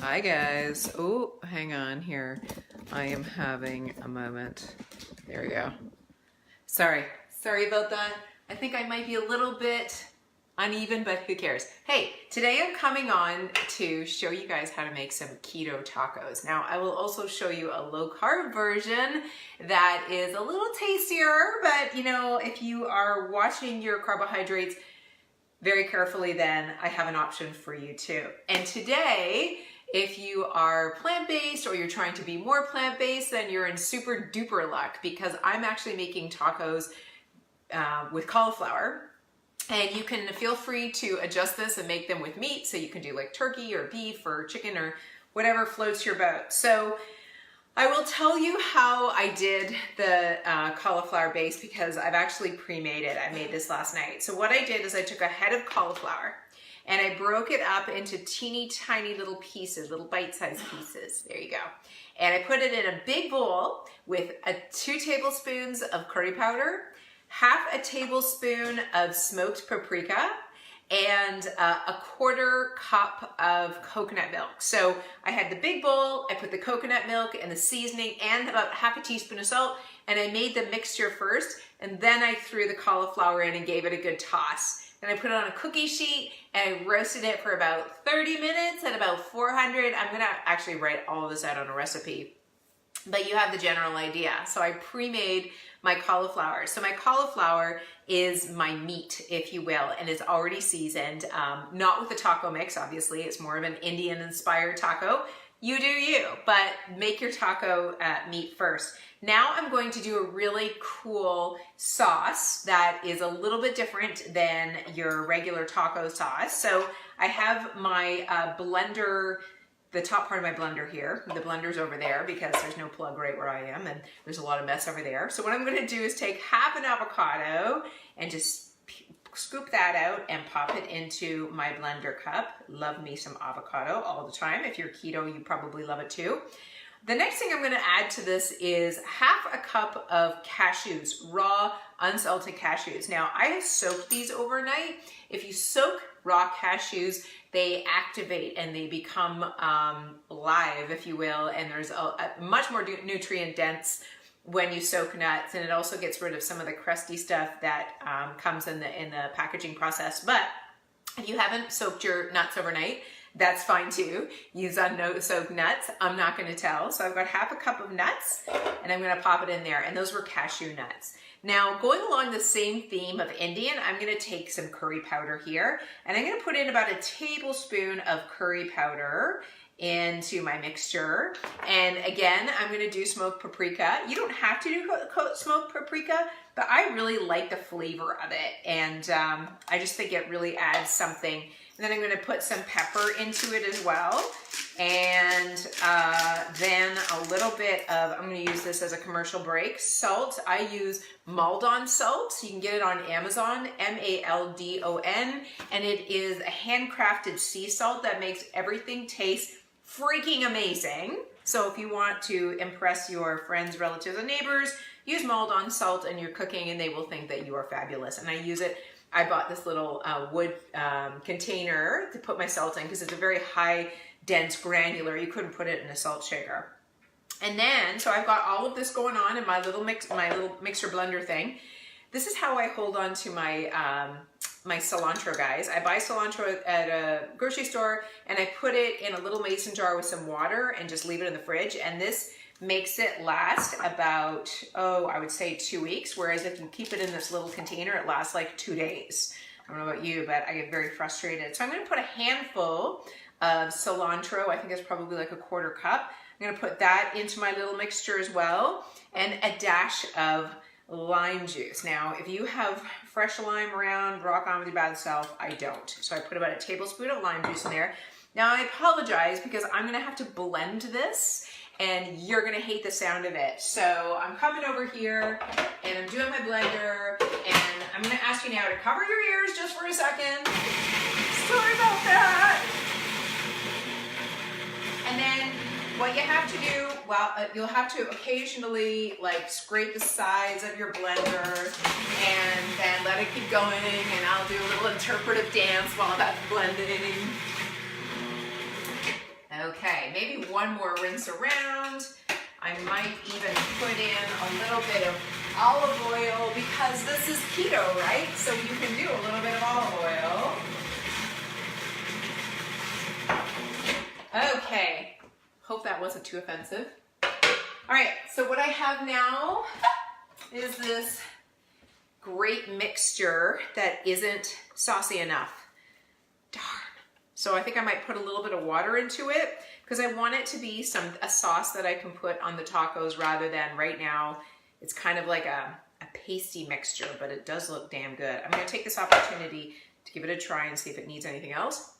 Hi guys. Oh, hang on here. I am having a moment. There we go. Sorry about that. I think I might be a little bit uneven, but who cares? Hey, today I'm coming on to show you guys how to make some keto tacos. Now, I will also show you a low carb version that is a little tastier, but you know, if you are watching your carbohydrates very carefully, then I have an option for you too. And today, if you are plant-based or you're trying to be more plant-based, then you're in super duper luck because I'm actually making tacos with cauliflower. And you can feel free to adjust this and make them with meat. So you can do like turkey or beef or chicken or whatever floats your boat. So I will tell you how I did the cauliflower base because I've actually pre-made it. I made this last night. So what I did is I took a head of cauliflower and I broke it up into teeny tiny little pieces, little bite-sized pieces. There you go. And I put it in a big bowl with 2 tablespoons of curry powder, half a tablespoon of smoked paprika, and a 1/4 cup of coconut milk. So I had the big bowl, I put the coconut milk and the seasoning and about half a teaspoon of salt, and I made the mixture first, and then I threw the cauliflower in and gave it a good toss. Then I put it on a cookie sheet and I roasted it for about 30 minutes at about 400. I'm gonna actually write all of this out on a recipe, but you have the general idea. So I pre-made my cauliflower. So my cauliflower is my meat, if you will, and it's already seasoned, not with the taco mix, obviously. It's more of an Indian inspired taco. You do you, but make your taco meat first. Now I'm going to do a really cool sauce that is a little bit different than your regular taco sauce. So I have my blender, the top part of my blender here. The blender's over there because there's no plug right where I am and there's a lot of mess over there. So what I'm gonna do is take half an avocado and just scoop that out and pop it into my blender cup. Love me some avocado all the time. If you're keto, you probably love it too. The next thing I'm gonna add to this is half a cup of cashews, raw, unsalted cashews. Now, I have soaked these overnight. If you soak raw cashews, they activate and they become live, if you will, and there's a much more nutrient dense when you soak nuts, and it also gets rid of some of the crusty stuff that comes in the packaging process. But if you haven't soaked your nuts overnight, that's fine too. Use unsoaked nuts. I'm not going to tell. So I've got half a cup of nuts and I'm going to pop it in there. And those were cashew nuts. Now, going along the same theme of Indian, I'm going to take some curry powder here and I'm going to put in about a tablespoon of curry powder into my mixture. And again, I'm going to do smoked paprika. You don't have to do smoked paprika, but I really like the flavor of it. And I just think it really adds something. And then I'm going to put some pepper into it as well. And then a little bit of, I'm going to use this as a commercial break, salt. I use Maldon salt. You can get it on Amazon, M-A-L-D-O-N. And it is a handcrafted sea salt that makes everything taste freaking amazing. So if you want to impress your friends, relatives, and neighbors, use Maldon salt in your cooking and they will think that you are fabulous. And I use it. I bought this little wood container to put my salt in because it's a very high, dense, granular. You couldn't put it in a salt shaker. And then, so I've got all of this going on in my little mixer blender thing. This is how I hold on to my my cilantro, guys. I buy cilantro at a grocery store and I put it in a little mason jar with some water and just leave it in the fridge. And this makes it last about, I would say 2 weeks. Whereas if you keep it in this little container, it lasts like 2 days. I don't know about you, but I get very frustrated. So I'm gonna put a handful of cilantro. I think it's probably like a 1/4 cup. I'm gonna put that into my little mixture as well. And a dash of lime juice. Now, if you have fresh lime around, rock on with your bad self. I don't. So I put about a tablespoon of lime juice in there. Now I apologize because I'm gonna have to blend this and you're gonna hate the sound of it. So I'm coming over here and I'm doing my blender and I'm gonna ask you now to cover your ears just for a second. Sorry about that. And then what you have to do, well, you'll have to occasionally like scrape the sides of your blender and then let it keep going, and I'll do a little interpretive dance while that's blending. Okay, maybe one more rinse around. I might even put in a little bit of olive oil because this is keto, right? So you can do a little bit of olive oil. Okay, hope that wasn't too offensive. All right, so what I have now is this great mixture that isn't saucy enough. Darn. So I think I might put a little bit of water into it because I want it to be a sauce that I can put on the tacos rather than right now. It's kind of like a pasty mixture, but it does look damn good. I'm gonna take this opportunity to give it a try and see if it needs anything else.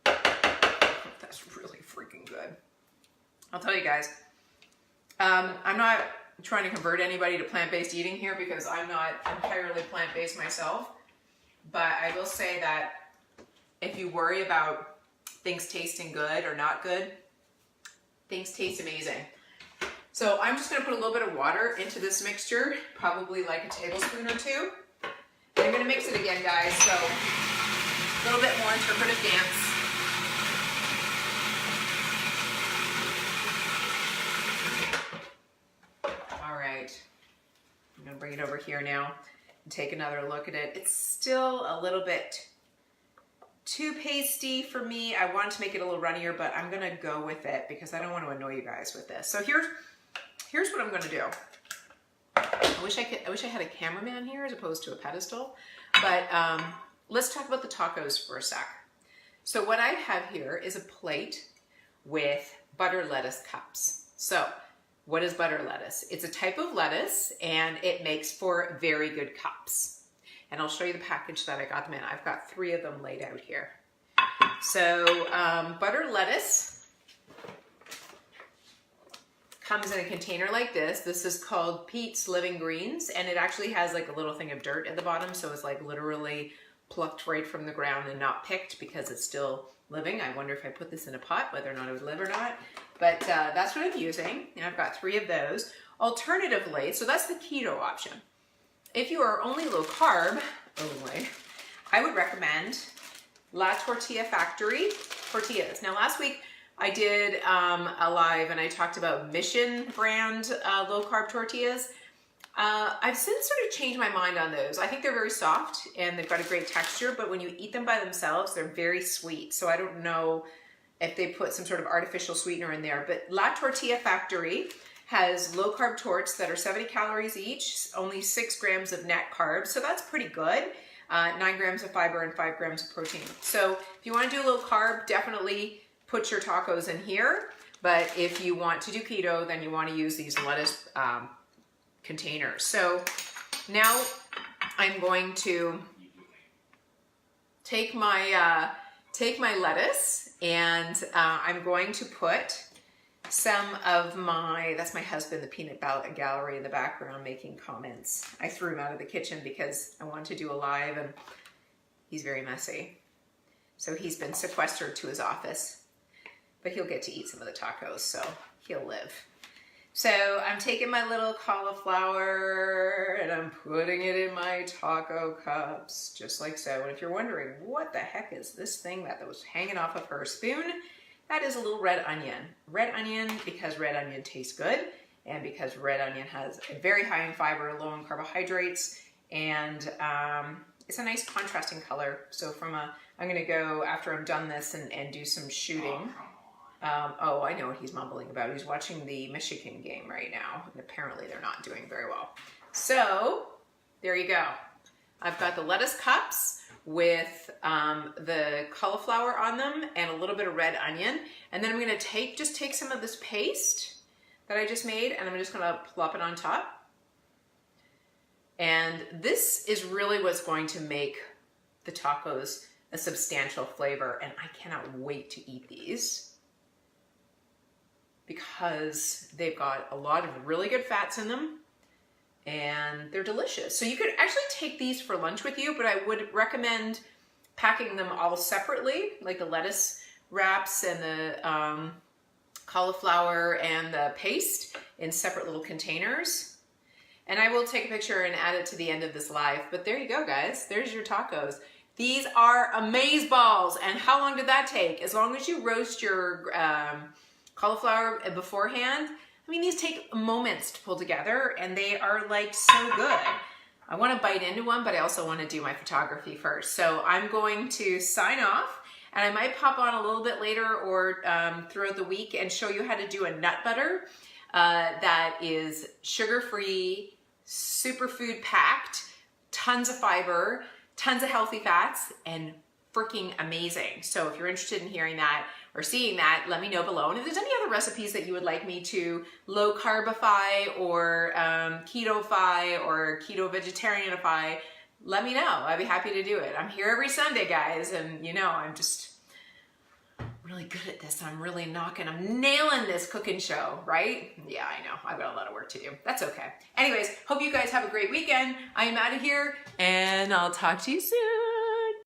That's really freaking good. I'll tell you guys, I'm not trying to convert anybody to plant-based eating here because I'm not entirely plant-based myself, but I will say that if you worry about things tasting good or not good, things taste amazing. So I'm just gonna put a little bit of water into this mixture, probably like a tablespoon or two. And I'm gonna mix it again, guys, so a little bit more interpretive dance. All right, I'm gonna bring it over here now and take another look at it. It's still a little bit too pasty for me. I wanted to make it a little runnier, but I'm gonna go with it because I don't want to annoy you guys with this. So here's what I'm gonna do. I wish I had a cameraman here as opposed to a pedestal, but let's talk about the tacos for a sec. So what I have here is a plate with butter lettuce cups. So what is butter lettuce? It's a type of lettuce and it makes for very good cups. And I'll show you the package that I got them in. I've got 3 of them laid out here. So butter lettuce comes in a container like this. This is called Pete's Living Greens, and it actually has like a little thing of dirt at the bottom, so it's like literally plucked right from the ground and not picked because it's still living. I wonder if I put this in a pot, whether or not it would live or not. But that's what I'm using, and I've got 3 of those. Alternatively, so that's the keto option. If you are only low carb only, I would recommend La Tortilla Factory tortillas. Now last week I did a live and I talked about Mission brand low carb tortillas. I've since sort of changed my mind on those. I think they're very soft and they've got a great texture, but when you eat them by themselves, they're very sweet. So I don't know if they put some sort of artificial sweetener in there, but La Tortilla Factory has low carb torts that are 70 calories each, only 6 grams of net carbs, so that's pretty good. 9 grams of fiber and 5 grams of protein. So if you want to do low carb, definitely put your tacos in here. But if you want to do keto, then you want to use these lettuce containers. So now I'm going to take my lettuce and I'm going to put some of that's my husband, the peanut gallery in the background making comments. I threw him out of the kitchen because I wanted to do a live and he's very messy. So he's been sequestered to his office, but he'll get to eat some of the tacos, so he'll live. So I'm taking my little cauliflower and I'm putting it in my taco cups, just like so. And if you're wondering, what the heck is this thing that was hanging off of her spoon? That is a little red onion. Red onion because red onion tastes good and because red onion has a very high in fiber, low in carbohydrates, and it's a nice contrasting color. So I'm gonna go after I'm done this and do some shooting. Oh, I know what he's mumbling about. He's watching the Michigan game right now, and apparently they're not doing very well. So there you go. I've got the lettuce cups with the cauliflower on them and a little bit of red onion. And then I'm gonna just take some of this paste that I just made and I'm just gonna plop it on top. And this is really what's going to make the tacos a substantial flavor. And I cannot wait to eat these because they've got a lot of really good fats in them. And they're delicious. So you could actually take these for lunch with you, but I would recommend packing them all separately, like the lettuce wraps and the cauliflower and the paste in separate little containers. And I will take a picture and add it to the end of this live. But there you go, guys. There's your tacos. These are amaze balls. And how long did that take? As long as you roast your cauliflower beforehand, I mean, these take moments to pull together and they are like so good. I want to bite into one, but I also want to do my photography first. So I'm going to sign off, and I might pop on a little bit later or throughout the week and show you how to do a nut butter that is sugar-free, superfood packed, tons of fiber, tons of healthy fats, and freaking amazing. So if you're interested in hearing that or seeing that, let me know below. And if there's any other recipes that you would like me to low carbify or keto-fy or keto vegetarianify, let me know. I'd be happy to do it. I'm here every Sunday, guys, and you know, I'm just really good at this. I'm nailing this cooking show, right? Yeah, I know. I've got a lot of work to do. That's okay. Anyways, hope you guys have a great weekend. I am out of here, and I'll talk to you soon.